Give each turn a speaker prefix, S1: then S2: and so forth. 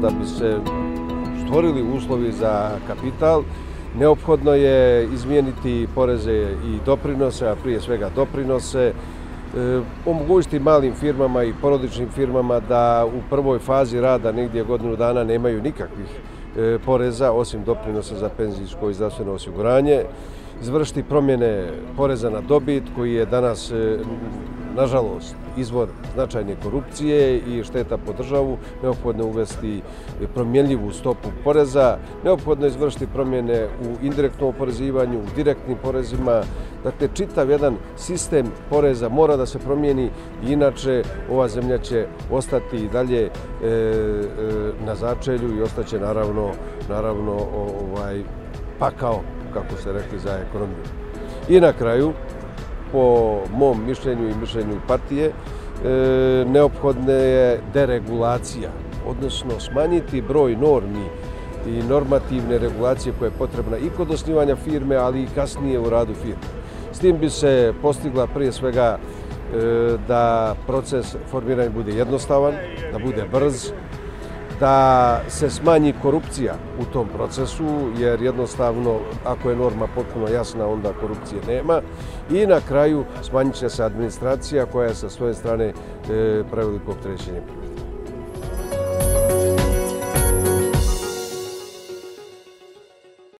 S1: da bi se stvorili uslovi za kapital, neophodno je izmijeniti poreze i doprinose, a prije svega doprinose, omogućiti malim firmama i porodičnim firmama da u prvoj fazi rada negdje godinu dana nemaju nikakvih poreza osim doprinosa za penzijsko i zdravstveno osiguranje, izvršiti promjene poreza na dobit koji je danas nažalost izvor značajne korupcije i šteta po državu, neophodno je uvesti promjenljivu stopu poreza, neophodno je izvršiti promjene u indirektnom oporezivanju, u direktnim porezima. Dakle, čitav jedan sistem poreza mora da se promijeni, inače ova zemlja će ostati i dalje na začelju i ostaće naravno pakao, kako ste rekli, za ekonomiju. I na kraju, po mom mišljenju i mišljenju partije, neophodna je deregulacija, odnosno smanjiti broj normi i normativne regulacije koja je potrebna i kod osnivanja firme, ali i kasnije u radu firme. S tim bi se postigla prije svega da proces formiranja bude jednostavan, da bude brz, da se smanji korupcija u tom procesu, jer jednostavno, ako je norma potpuno jasna, onda korupcije nema. I na kraju smanjit će se administracija koja je sa svoje strane preveliko opterećenje.